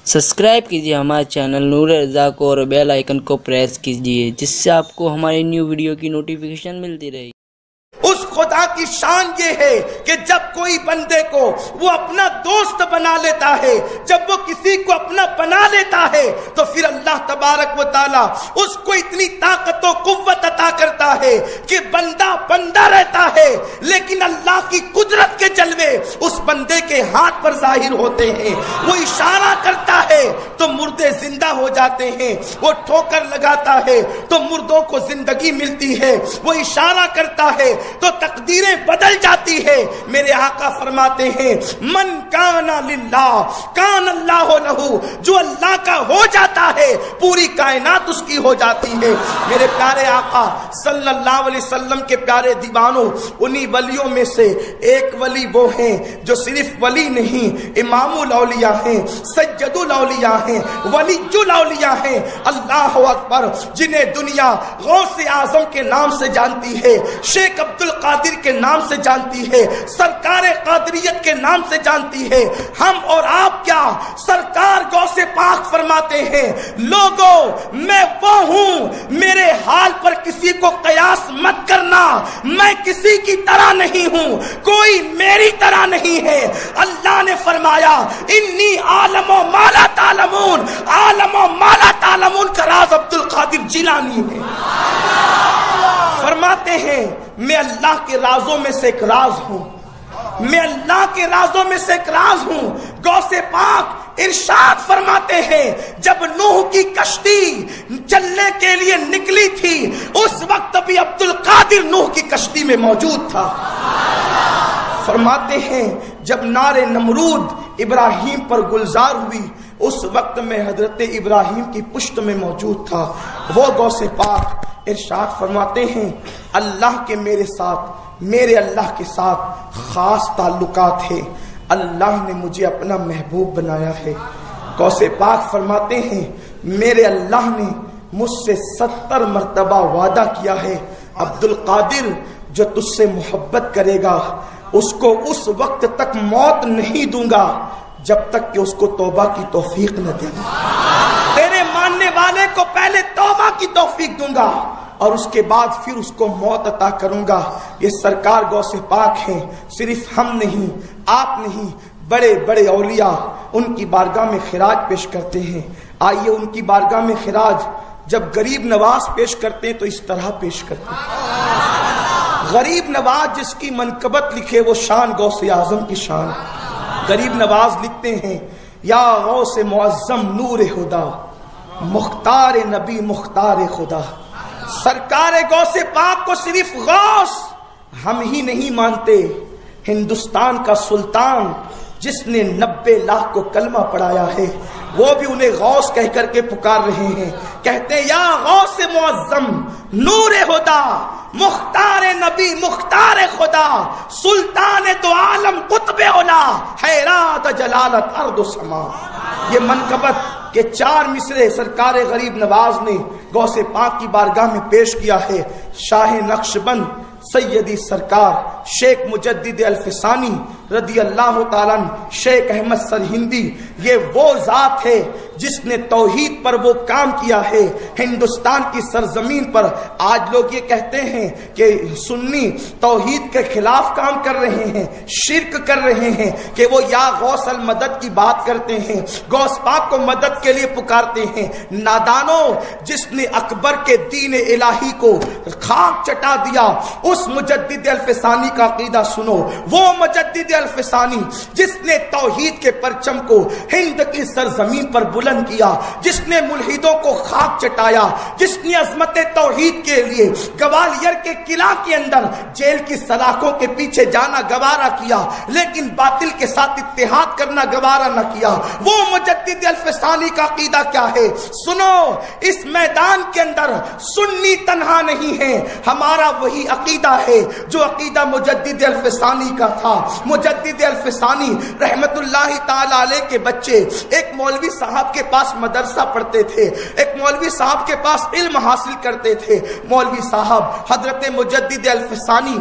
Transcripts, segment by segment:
Subscribe کیجیے ہمارے channel نور رضا کو اور بیل آئیکن کو پریس کیجیے جس سے آپ کو ہماری نیو ویڈیو کی نوٹیفیکیشن ملتی رہے۔ اس خدا کی شان یہ ہے کہ جب کوئی بندے کو وہ اپنا دوست بنا لیتا ہے، جب وہ کسی کو اپنا بنا لیتا ہے تو پھر اللہ تبارک و تعالی اس کو اتنی طاقت و قوت عطا کرتا ہے کہ بندہ بندہ رہتا ہے لیکن اللہ کی قدرت کے جلوے اس بندے کے ہاتھ پر ظاہر ہوتے ہیں۔ وہ اشارہ کرتا ہے تو مردے زندہ ہو جاتے ہیں، وہ ٹھوکر لگاتا ہے تو مردوں کو زندگی ملتی ہے، وہ اشارہ کرتا ہے تو تقدیریں بدل جاتی ہے۔ میرے آقا فرماتے ہیں من کان للہ کان اللہ لہ، جو اللہ کا ہو جاتا ہے پوری کائنات اس کی ہو جاتی ہے۔ میرے پیارے آقا صلی اللہ علیہ وسلم کے پیارے دیوانوں، انہی ولیوں میں سے ایک ولی وہ ہیں جو صرف ولی نہیں، امام الاولیاء ہیں، سید الاولیاء ہیں، ولی الاولیاء ہیں۔ اللہ اکبر، جنہیں دنیا غوث اعظم کے نام سے جانتی ہے، شیخ عبد القادر کے نام سے جانتی ہے، سرکار قادریت کے نام سے جانتی ہے۔ ہم اور آپ کیا، سرکار غوث پاک فرماتے ہیں لوگوں میں وہ ہوں، میرے حال پر کسی کو قیاس مت کرنا، میں کسی کی طرح نہیں ہوں، کوئی میری طرح نہیں ہے۔ اللہ نے فرمایا انی عالم و ما لا تعلمون، عالم و ما لا تعلمون کا راز عبد القادر جیلانی ہے۔ فرماتے ہیں میں اللہ کے رازوں میں سے ایک راز ہوں، میں اللہ کے رازوں میں سے ایک راز ہوں۔ غوث پاک ارشاد فرماتے ہیں جب نوح کی کشتی چلنے کے لیے نکلی تھی اس وقت بھی عبد القادر نوح کی کشتی میں موجود تھا۔ فرماتے ہیں جب نار نمرود ابراہیم پر گلزار ہوئی اس وقت میں حضرت ابراہیم کی پشت میں موجود تھا۔ وہ غوث پاک ارشاد فرماتے ہیں اللہ کے میرے ساتھ، میرے اللہ کے ساتھ خاص تعلقات ہے، اللہ نے مجھے اپنا محبوب بنایا ہے۔ غوث پاک فرماتے ہیں میرے اللہ نے مجھ سے 70 مرتبہ وعدہ کیا ہے عبد القادر جو تجھ سے محبت کرے گا اس کو اس وقت تک موت نہیں دوں گا جب تک کہ اس کو توبہ کی توفیق نہ دے گا۔ تیرے ماننے والے کو پہلے توبہ کی توفیق دوں گا اور اس کے بعد پھر اس کو موت عطا کروں گا۔ یہ سرکار غوث پاک ہیں، صرف ہم نہیں، آپ نہیں، بڑے بڑے اولیاء ان کی بارگاہ میں خراج پیش کرتے ہیں۔ آئیے ان کی بارگاہ میں خراج جب غریب نواز پیش کرتے ہیں تو اس طرح پیش کرتے ہیں۔ غریب نواز جس کی منقبت لکھے وہ شان غوث اعظم کی شان۔ غریب نواز لکھتے ہیں یا غوث معظم نور خدا، مختار نبی مختار خدا۔ سرکار غوث پاک کو صرف غوث ہم ہی نہیں مانتے، ہندوستان کا سلطان جس نے 90 لاکھ کو کلمہ پڑھایا ہے وہ بھی انہیں غوث کہہ کر کے پکار رہے ہیں، کہتے ہیں یا غوث معظم نور خدا، مختار نبی مختار خدا، سلطان دو عالم قطب اولا، حیرات جلالت ارض و سما۔ یہ منقبت کے 4 مصرے سرکار غریب نواز نے غوث پاک کی بارگاہ میں پیش کیا ہے۔ شاہ نقشبند سیدی سرکار شیخ مجدد الفسانی رضی اللہ تعالیٰ شیخ احمد سرہندی، یہ وہ ذات ہے جس نے توحید پر وہ کام کیا ہے ہندوستان کی سرزمین پر۔ آج لوگ یہ کہتے ہیں کہ سنی توحید کے خلاف کام کر رہے ہیں، شرک کر رہے ہیں کہ وہ یا غوث المدد کی بات کرتے ہیں، غوث پاک کو مدد کے لیے پکارتے ہیں۔ نادانوں، جس نے اکبر کے دین الہی کو خاک چٹا دیا اس مجدد الفسانی کا عقیدہ سنو۔ وہ مجدد الفسانی جس نے توحید کے پرچم کو ہند کی سرزمین پر بلند کیا، جس نے ملحدوں کو خاک چٹایا، جس نے عظمت توحید کے لیے گوالیر کے قلعہ کے اندر جیل کی سلاخوں کے پیچھے جانا گوارا کیا لیکن باطل کے ساتھ اتحاد کرنا گوارا نہ کیا۔ وہ مجدد الفسانی کا عقیدہ کیا ہے؟ سنو، اس میدان کے اندر سنی تنہا نہیں ہے، ہمارا وہی عقیدہ ہے جو عقیدہ مجدد الفسانی کا تھا۔ مجدد الفسانی رحمت اللہ تعالی علیہ کے بچے ایک مولوی صاحب کے پاس مدرسہ پڑھتے تھے، ایک مولوی صاحب کے پاس علم حاصل کرتے تھے۔ مولوی صاحب حضرت مجدد الفسانی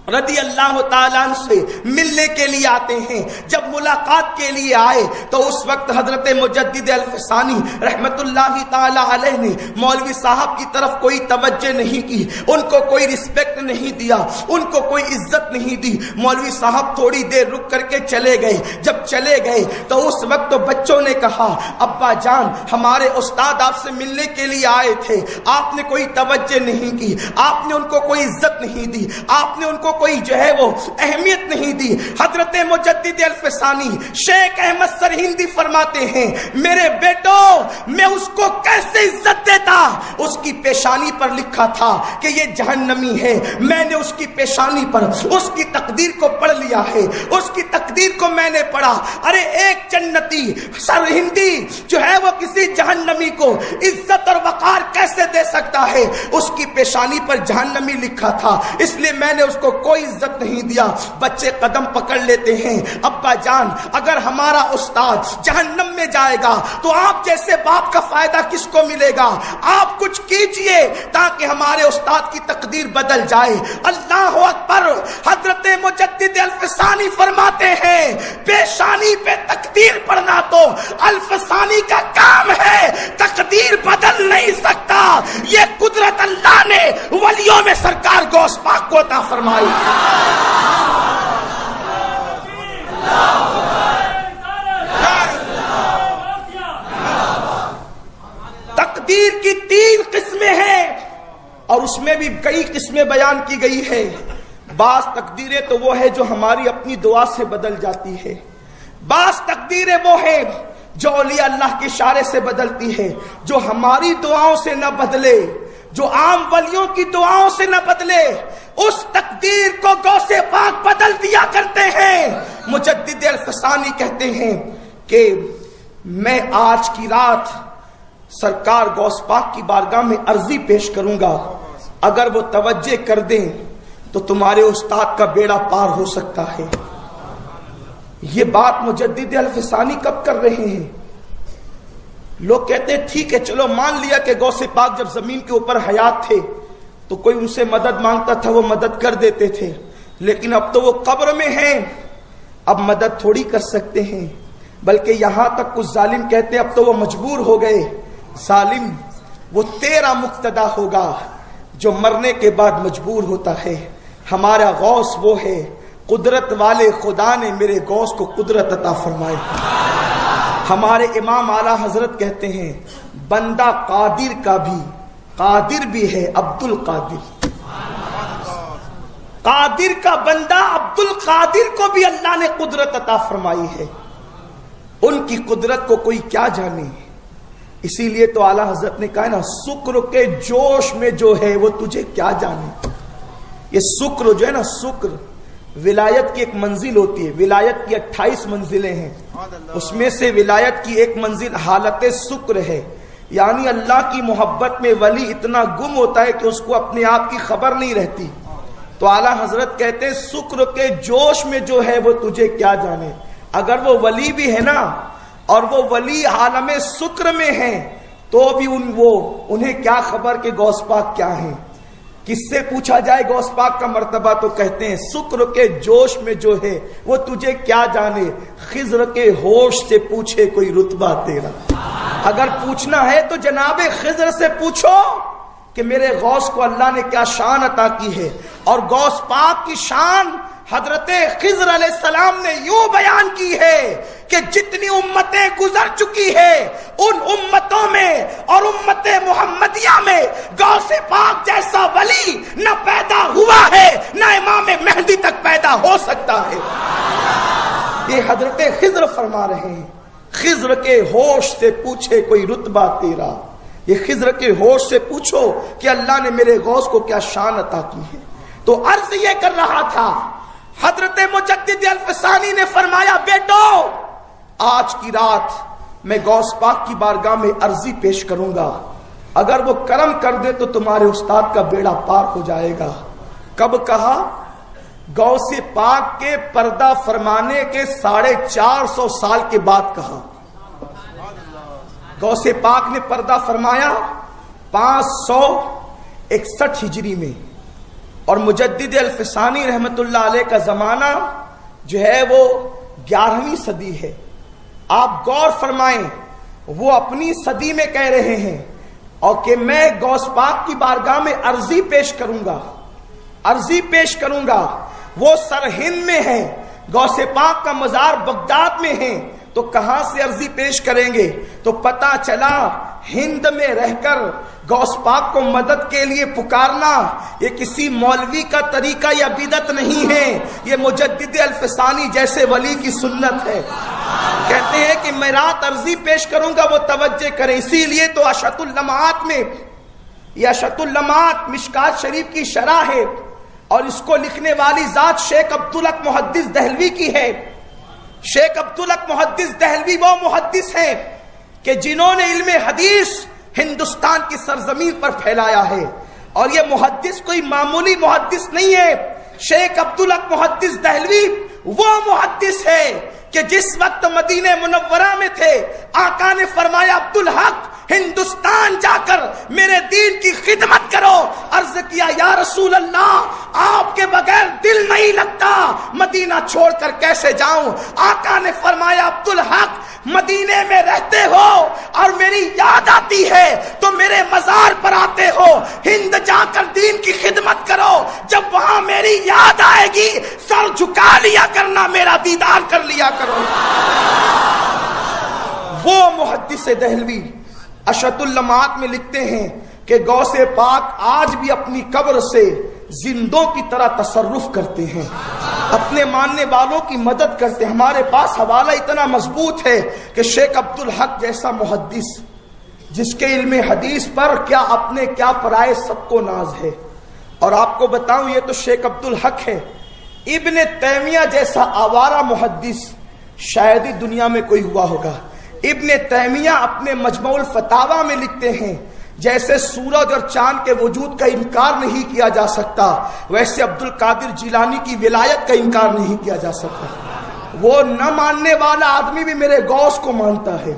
رضی اللہ تعالیٰ عنہ سے ملنے کے لیے آتے ہیں. جب ملاقات کے لیے آئے تو اس وقت حضرت مجدد الفسانی رحمت اللہ تعالی علیہ نے مولوی صاحب کی طرف کوئی توجہ نہیں کی, ان کو کوئی رسپیکٹ نہیں دیا, ان کو کوئی عزت نہیں دی. مولوی صاحب تھوڑی دیر رک کر کے چلے گئے. جب چلے گئے تو اس وقت تو بچوں نے کہا, ابا جان ہمارے استاد آپ سے ملنے کے لیے آئے تھے, آپ نے کوئی توجہ نہیں کی, آپ نے ان کو کوئی عزت نہیں دی, آپ نے ان کو کوئی جو ہے وہ اہمیت نہیں دی. حضرت مجدد الفسانی شیخ احمد سرہندی فرماتے ہیں, میرے بیٹو میں اس کو کیسے عزت دیتا, اس کی پیشانی پر لکھا تھا کہ یہ جہنمی ہے, میں نے اس کی پیشانی پر اس کی تقدیر کو پڑھ لیا ہے, اس کی تقدیر کو میں نے پڑھا. ارے ایک جنتی سرہندی جو ہے وہ کسی جہنمی کو عزت اور وقار کیسے دے سکتا ہے, اس کی پیشانی پر جہنمی لکھا تھا اس لیے میں نے اس کو کوئی عزت نہیں دیا. بچے قدم پکڑ لیتے ہیں, ابا جان اگر ہمارا استاد جہنم میں جائے گا تو آپ جیسے باپ کا فائدہ کس کو ملے گا, آپ کچھ کیجئے تاکہ ہمارے استاد کی تقدیر بدل جائے. اللہ اکبر. حضرت مجدد الفسانی فرماتے ہیں پیشانی پہ تقدیر پڑھنا تو الفسانی کا کام ہے, تقدیر بدل نہیں سکتا. یہ قدرت اللہ نے ولیوں میں سرکار غوث پاک کو عطا فرمائی. تقدیر کی 3 قسمیں ہیں اور اس میں بھی کئی قسمیں بیان کی گئی ہے. بعض تقدیریں تو وہ ہے جو ہماری اپنی دعا سے بدل جاتی ہے, بعض تقدیریں وہ ہے جو اولیاء اللہ کے اشارے سے بدلتی ہے, جو ہماری دعاؤں سے نہ بدلے, جو عام ولیوں کی دعاؤں سے نہ بدلے, اس تقدیر کو غوث پاک بدل دیا کرتے ہیں. مجدد الفسانی کہتے ہیں کہ میں آج کی رات سرکار غوث پاک کی بارگاہ میں عرضی پیش کروں گا, اگر وہ توجہ کر دیں تو تمہارے استاد کا بیڑا پار ہو سکتا ہے. یہ بات مجدد الفسانی کب کر رہے ہیں؟ لوگ کہتے ہیں ٹھیک ہے چلو مان لیا کہ غوث پاک جب زمین کے اوپر حیات تھے تو کوئی ان سے مدد مانگتا تھا, وہ مدد کر دیتے تھے, لیکن اب تو وہ قبر میں ہیں, اب مدد تھوڑی کر سکتے ہیں. بلکہ یہاں تک کچھ ظالم کہتے ہیں اب تو وہ مجبور ہو گئے. ظالم وہ تیرا مقتدا ہوگا جو مرنے کے بعد مجبور ہوتا ہے. ہمارا غوث وہ ہے, قدرت والے خدا نے میرے غوث کو قدرت عطا فرمائی. ہمارے امام اعلیٰ حضرت کہتے ہیں بندہ قادر کا بھی قادر بھی ہے عبد القادر. قادر کا بندہ عبد القادر کو بھی اللہ نے قدرت عطا فرمائی ہے. ان کی قدرت کو کوئی کیا جانے. اسی لیے تو اعلیٰ حضرت نے کہا نا شکر کے جوش میں جو ہے وہ تجھے کیا جانے. یہ شکر جو ہے نا, شکر ولایت کی ایک منزل ہوتی ہے. ولایت کی 28 منزلیں ہیں, اس میں سے ولایت کی ایک منزل حالت شکر ہے. یعنی اللہ کی محبت میں ولی اتنا گم ہوتا ہے کہ اس کو اپنے آپ کی خبر نہیں رہتی. تو اعلیٰ حضرت کہتے ہیں شکر کے جوش میں جو ہے وہ تجھے کیا جانے. اگر وہ ولی بھی ہے نا اور وہ ولی عالم شکر میں ہیں تو بھی انہیں کیا خبر کہ غوث پاک کیا ہیں. کس سے پوچھا جائے غوث پاک کا مرتبہ تو کہتے ہیں شکر کے جوش میں جو ہے وہ تجھے کیا جانے. خضر کے ہوش سے پوچھے کوئی رتبہ تیرا. اگر پوچھنا ہے تو جناب خضر سے پوچھو کہ میرے غوث کو اللہ نے کیا شان عطا کی ہے. اور غوث پاک کی شان حضرت خضر علیہ السلام نے یوں بیان کی ہے کہ جتنی امتیں گزر چکی ہے ان امتوں میں اور امت محمدیہ میں غوث پاک جیسا ولی نہ پیدا ہوا ہے نہ امام مہدی تک پیدا ہو سکتا ہے. یہ حضرت خضر فرما رہے ہیں خضر کے ہوش سے پوچھے کوئی رتبہ تیرا. یہ خضر کے ہوش سے پوچھو کہ اللہ نے میرے غوث کو کیا شان عطا کی ہے. تو عرض یہ کر رہا تھا حضرت مجدد الفسانی نے فرمایا بیٹو آج کی رات میں غوث پاک کی بارگاہ میں عرضی پیش کروں گا, اگر وہ کرم کر دے تو تمہارے استاد کا بیڑا پار ہو جائے گا. کب کہا؟ غوث پاک کے پردہ فرمانے کے 450 سال کے بعد کہا. غوث پاک نے پردہ فرمایا 561 ہجری میں. اور مجدد الفسانی رحمت اللہ علیہ کا زمانہ جو ہے وہ 11ویں صدی ہے. آپ غور فرمائیں، وہ اپنی صدی میں کہہ رہے ہیں اور کہ میں غوث پاک کی بارگاہ میں عرضی پیش کروں گا. وہ سرہند میں ہے، غوث پاک کا مزار بغداد میں ہے، تو کہاں سے عرضی پیش کریں گے؟ تو پتہ چلا ہند میں رہ کر غوث پاک کو مدد کے لیے پکارنا یہ کسی مولوی کا طریقہ یا بدعت نہیں ہے، یہ مجدد الفسانی جیسے ولی کی سنت ہے. کہتے ہیں کہ میں رات عرضی پیش کروں گا، وہ توجہ کریں. اسی لیے تو اشۃ اللمعات میں، یہ اشۃ اللمعات مشکات شریف کی شرح ہے اور اس کو لکھنے والی ذات شیخ عبدالحق محدث دہلوی کی ہے. شیخ عبدالحق محدث دہلوی وہ محدث ہیں کہ جنہوں نے علم حدیث ہندوستان کی سرزمین پر پھیلایا ہے، اور یہ محدث کوئی معمولی محدث نہیں ہے. شیخ عبدالحق محدث دہلوی وہ محدث ہے کہ جس وقت مدینہ منورہ میں تھے آقا نے فرمایا عبدالحق ہندوستان جا کر میرے دین کی خدمت کرو. عرض کیا یا رسول اللہ آپ کے بغیر دل نہیں لگتا، مدینہ چھوڑ کر کیسے جاؤں؟ آقا نے فرمایا عبدالحق مدینے میں رہتے ہو اور میری یاد آتی ہے تو میرے مزار پر آتے ہو، ہند جا کر دین کی خدمت کرو. جب وہاں میری یاد آئے گی سر جھکا لیا کرنا، میرا دیدار کر لیا کرو. وہ محدث دہلوی اشۃ اللمعات میں لکھتے ہیں کہ غوث پاک آج بھی اپنی قبر سے زندوں کی طرح تصرف کرتے ہیں، اپنے ماننے والوں کی مدد کرتے ہیں. ہمارے پاس حوالہ اتنا مضبوط ہے کہ شیخ عبدالحق جیسا محدث جس کے علم حدیث پر کیا اپنے کیا پرائے سب کو ناز ہے. اور آپ کو بتاؤں یہ تو شیخ عبدالحق ہے، ابن تیمیہ جیسا آوارہ محدث شاید ہی دنیا میں کوئی ہوا ہوگا. ابن تیمیہ اپنے مجموع الفتاوی میں لکھتے ہیں جیسے سورج اور چاند کے وجود کا انکار نہیں کیا جا سکتا ویسے عبد القادر جیلانی کی ولایت کا انکار نہیں کیا جا سکتا. وہ نہ ماننے والا آدمی بھی میرے غوث کو مانتا ہے،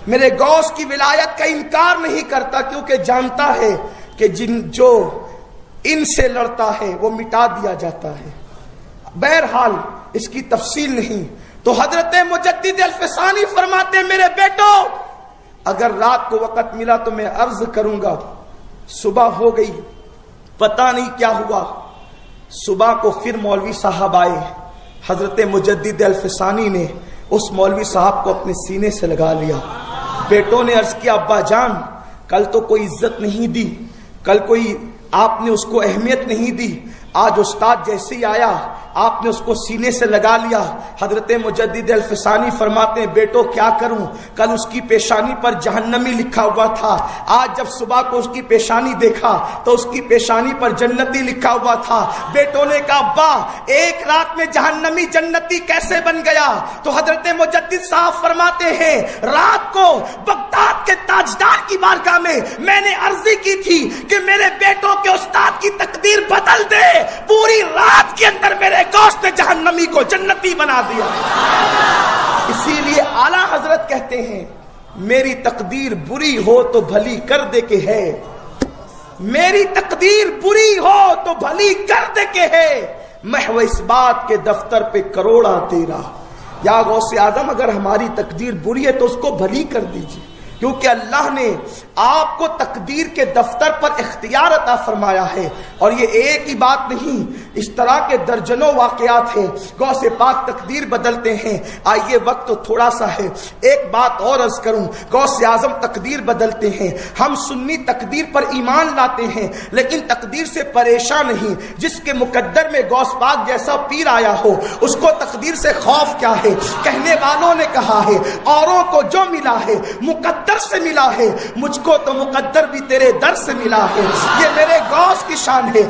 میرے غوث کی ولایت کا انکار نہیں کرتا، کیونکہ جانتا ہے کہ جو ان سے لڑتا ہے وہ مٹا دیا جاتا ہے. بہرحال اس کی تفصیل نہیں. تو حضرت مجدد الفسانی فرماتے ہیں میرے بیٹو اگر رات کو وقت ملا تو میں عرض کروں گا. صبح ہو گئی، پتہ نہیں کیا ہوا. صبح کو پھر مولوی صاحب آئے. حضرت مجدد الفسانی نے اس مولوی صاحب کو اپنے سینے سے لگا لیا. بیٹوں نے عرض کیا ابا جان کل تو کوئی عزت نہیں دی، کل کوئی آپ نے اس کو اہمیت نہیں دی، آج استاد جیسے ہی آیا آپ نے اس کو سینے سے لگا لیا. حضرت مجدد الفسانی فرماتے ہیں بیٹو کیا کروں، کل اس کی پیشانی پر جہنمی لکھا ہوا تھا، آج جب صبح کو اس کی پیشانی دیکھا تو اس کی پیشانی پر جنتی لکھا ہوا تھا. بیٹوں نے کہا ابا ایک رات میں جہنمی جنتی کیسے بن گیا؟ تو حضرت مجدد صاحب فرماتے ہیں رات کو بغداد کے تاجدار کی بارگاہ میں نے عرضی کی تھی کہ میرے بیٹوں کے استاد کی تقدیر بدل دے. پوری رات کے اندر میرے غوث نے جہنمی کو جنتی بنا دیا. اسی لیے اعلیٰ حضرت کہتے ہیں میری تقدیر بری ہو تو بھلی کر دے کے ہے، میری تقدیر بری ہو تو بھلی کر دے کے ہے، محو اس بات کے دفتر پہ کروڑا تیرا. یا غوث اعظم اگر ہماری تقدیر بری ہے تو اس کو بھلی کر دیجیے، کیونکہ اللہ نے آپ کو تقدیر کے دفتر پر اختیار عطا فرمایا ہے. اور یہ ایک ہی بات نہیں، اس طرح کے درجنوں واقعات ہیں. غوث پاک تقدیر بدلتے ہیں. آئیے وقت تو تھوڑا سا ہے، ایک بات اور عرض کروں. غوث اعظم تقدیر بدلتے ہیں. ہم سنی تقدیر پر ایمان لاتے ہیں لیکن تقدیر سے پریشان نہیں. جس کے مقدر میں غوث پاک جیسا پیر آیا ہو اس کو تقدیر سے خوف کیا ہے؟ کہنے والوں نے کہا ہے اوروں کو جو ملا ہے مقدر سے ملا ہے، مجھ کو تو مقدر بھی تیرے در سے ملا ہے. یہ میرے غوث کی شان ہے.